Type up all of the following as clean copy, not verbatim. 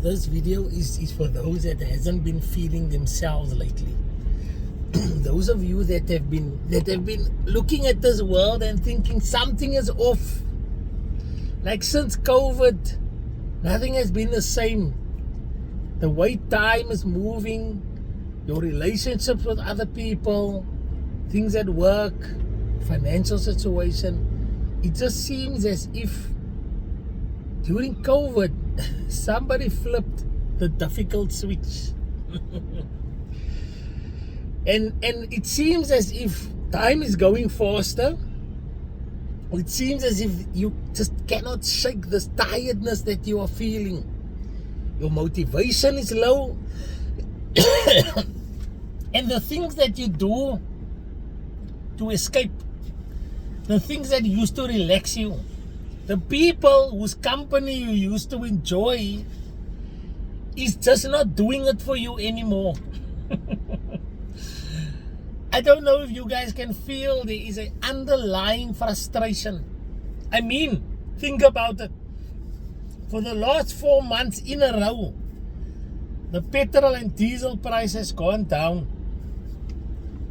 this video is for those that hasn't been feeling themselves lately. Those of you that have been looking at this world and thinking something is off. Like since COVID, nothing has been the same. The way time is moving, your relationships with other people, things at work, financial situation, it just seems as if during COVID, somebody flipped the difficult switch. and it seems as if time is going faster. It seems as if you just cannot shake this tiredness that you are feeling. Your motivation is low. And the things that you do to escape, the things that used to relax you, the people whose company you used to enjoy is just not doing it for you anymore. I don't know if you guys can feel there is an underlying frustration. I mean, think about it. For the last 4 months in a row, the petrol and diesel price has gone down.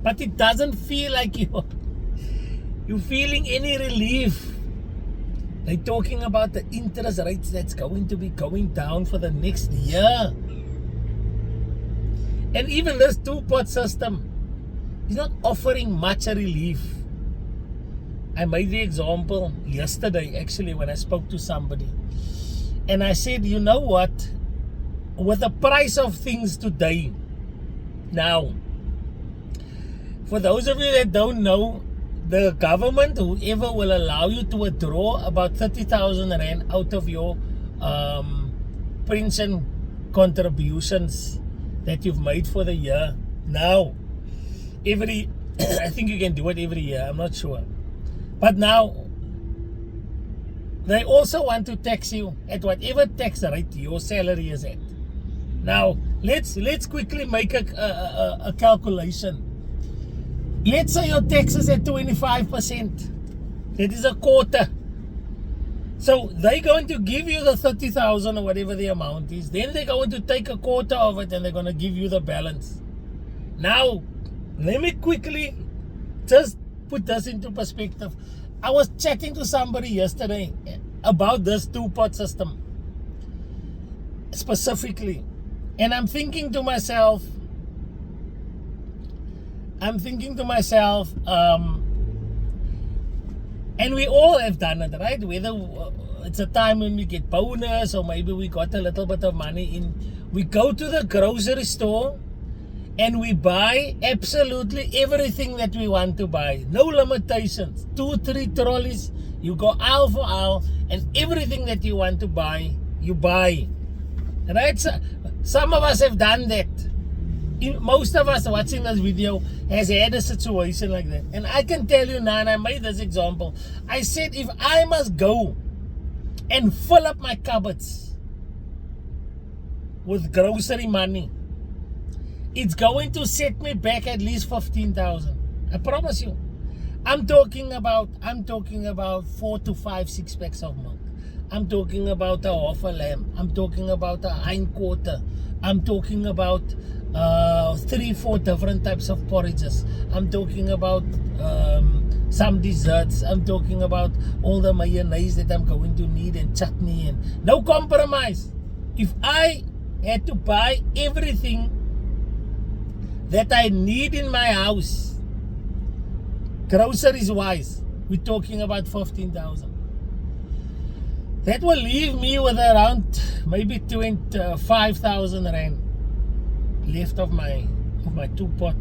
But it doesn't feel like you're feeling any relief. They're talking about the interest rates that's going to be going down for the next year. And even this two-pot system is not offering much relief. I made the example yesterday, actually, when I spoke to somebody. And I said, you know what? With the price of things today, now, for those of you that don't know, the government, whoever will allow you to withdraw about 30,000 Rand out of your pension contributions that you've made for the year. Now, I think you can do it every year, I'm not sure. But now, they also want to tax you at whatever tax rate your salary is at. Now, let's quickly make a calculation. Let's say your tax is at 25%. That is a quarter. So they're going to give you the 30,000 or whatever the amount is. Then they're going to take a quarter of it and they're going to give you the balance. Now, let me quickly just put this into perspective. I was chatting to somebody yesterday about this two-pot system specifically. And I'm thinking to myself, and we all have done it, right? Whether it's a time when we get bonus or maybe we got a little bit of money in, we go to the grocery store and we buy absolutely everything that we want to buy. No limitations. 2-3 trolleys, you go aisle for aisle, and everything that you want to buy, you buy. Right? So, some of us have done that. Most of us watching this video has had a situation like that. And I can tell you now, and I made this example. I said, if I must go and fill up my cupboards with grocery money, it's going to set me back at least 15,000. I promise you. I'm talking about 4 to 5 6-packs of milk. I'm talking about a half a lamb. I'm talking about a hind quarter. I'm talking about 3-4 different types of porridges. I'm talking about some desserts. I'm talking about all the mayonnaise that I'm going to need and chutney, and no compromise. If I had to buy everything that I need in my house, groceries wise, we're talking about 15,000. That will leave me with around maybe 25,000 Rand left of my two-pot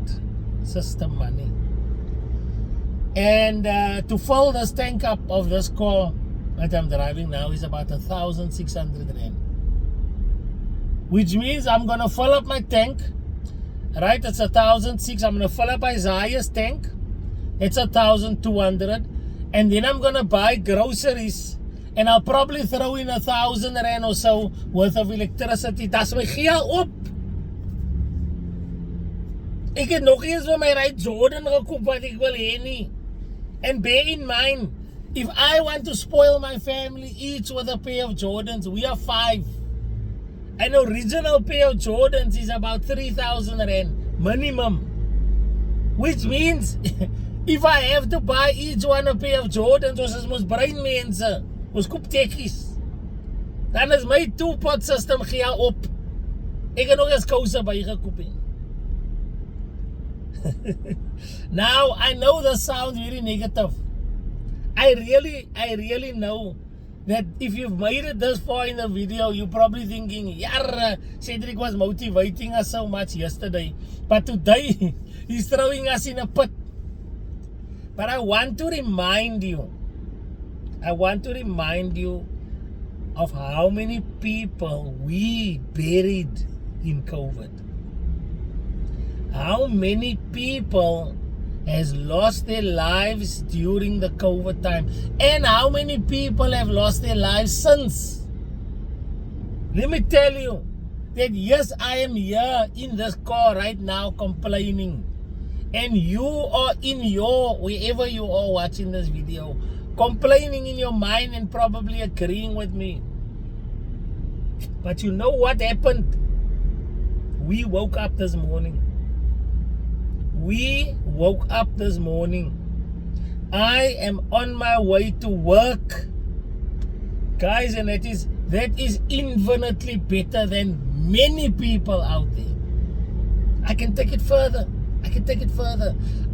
system money. And to fill this tank up of this car that I'm driving now is about 1,600 Rand. Which means I'm going to fill up my tank. Right, it's 1,600. I'm going to fill up Isaiah's tank. It's 1,200. And then I'm going to buy groceries. And I'll probably throw in 1,000 Rand or so worth of electricity. That's my geld op. Ek het nog eens vir my right Jordan gekoop wat ek wil hê nie. And bear in mind, if I want to spoil my family each with a pair of Jordans, we are 5. An original pair of Jordans is about 3,000 Rand minimum. Which means if I have to buy each one a pair of Jordans, ons is mos breinmense, ons koop tekkies. Dan is my two-pot system gea op. Ek het nog eens kouse bygekoop. Now I know this sounds very negative. I really know that if you've made it this far in the video, you're probably thinking, yeah, Cedric was motivating us so much yesterday, but today he's throwing us in a pit. But I want to remind you of how many people we buried in COVID. How many people has lost their lives during the COVID time, and how many people have lost their lives since. Let me tell you that yes, I am here in this car right now complaining, and you are in your, wherever you are watching this video, complaining in your mind and probably agreeing with me. But you know what happened? We woke up this morning. I am on my way to work, guys, and that is infinitely better than many people out there. I can take it further.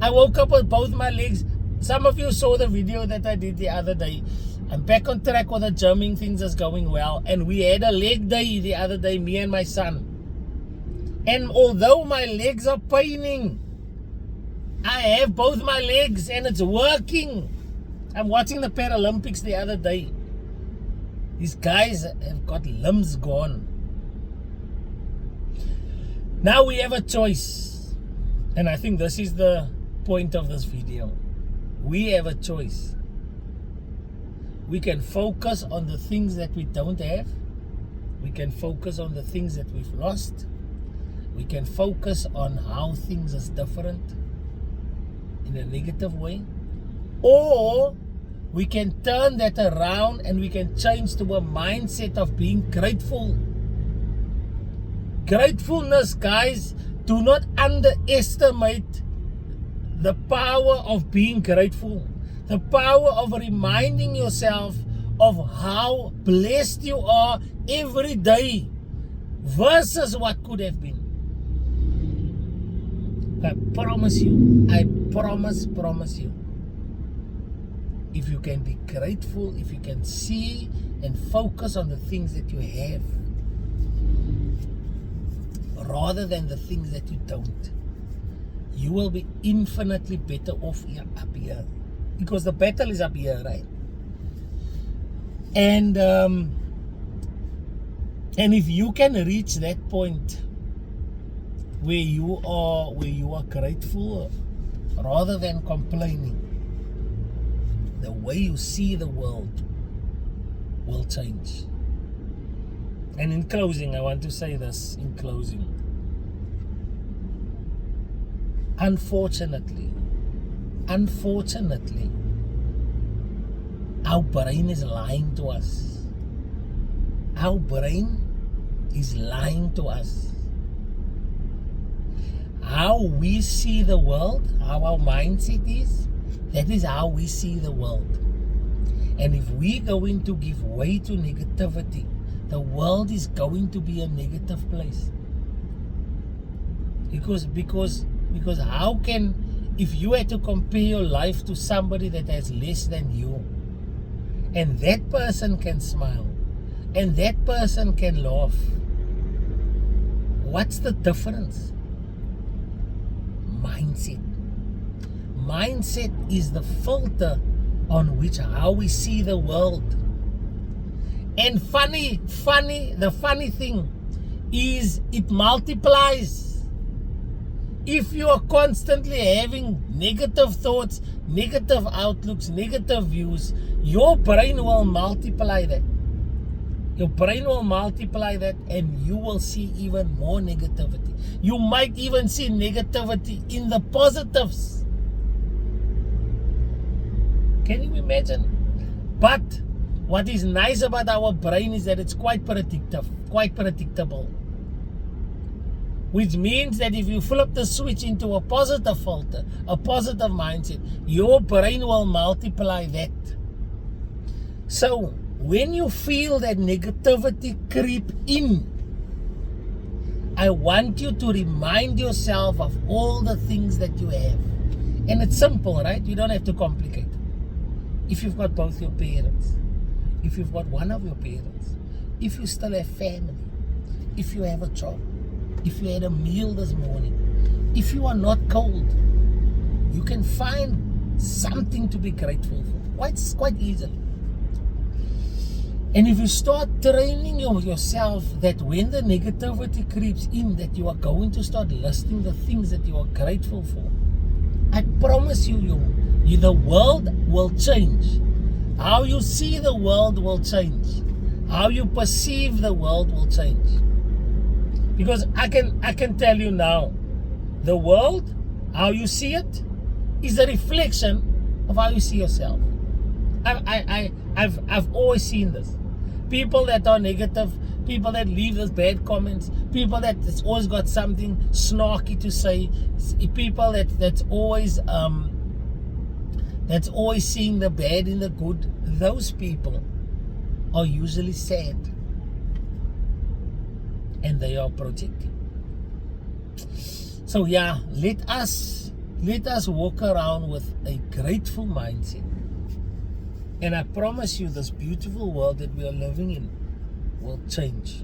I woke up with both my legs. Some of you saw the video that I did the other day. I'm back on track with the gymming, things is going well, and we had a leg day the other day, me and my son. And although my legs are paining, I have both my legs and it's working. I'm watching the Paralympics the other day. These guys have got limbs gone. Now we have a choice. And I think this is the point of this video. We have a choice. We can focus on the things that we don't have. We can focus on the things that we've lost. We can focus on how things is different in a negative way, or we can turn that around and we can change to a mindset of being grateful. Gratefulness, guys, do not underestimate the power of being grateful, the power of reminding yourself of how blessed you are every day versus what could have been. I promise you, promise you, if you can be grateful, if you can see and focus on the things that you have rather than the things that you don't, you will be infinitely better off here, up here, because the battle is up here, right? And if you can reach that point where you are grateful rather than complaining, the way you see the world will change. And in closing, I want to say this in closing. Unfortunately, our brain is lying to us. Our brain is lying to us. How we see the world, how our mindset is, that is how we see the world. And if we are going to give way to negativity, the world is going to be a negative place. Because how can, if you had to compare your life to somebody that has less than you, and that person can smile, and that person can laugh, what's the difference? Mindset. Mindset is the filter on which how we see the world. And the funny thing is it multiplies. If you are constantly having negative thoughts, negative outlooks, negative views, your brain will multiply that. Your brain will multiply that, and you will see even more negativity. You might even see negativity in the positives. Can you imagine? But What is nice about our brain is that it's quite predictable. Which means that if you flip the switch into a positive filter, a positive mindset, your brain will multiply that. So when you feel that negativity creep in, I want you to remind yourself of all the things that you have. And it's simple, right? You don't have to complicate it. If you've got both your parents, if you've got one of your parents, if you still have family, if you have a job, if you had a meal this morning, if you are not cold, you can find something to be grateful for quite easily. And if you start training yourself that when the negativity creeps in, that you are going to start listing the things that you are grateful for, I promise you, the world will change. How you see the world will change. How you perceive the world will change. Because I can tell you now, the world, how you see it, is a reflection of how you see yourself. I've always seen this. People that are negative, people that leave those bad comments, people that's always got something snarky to say, people that's always seeing the bad in the good, those people are usually sad. And they are projecting. So yeah, let us walk around with a grateful mindset. And I promise you, this beautiful world that we are living in will change.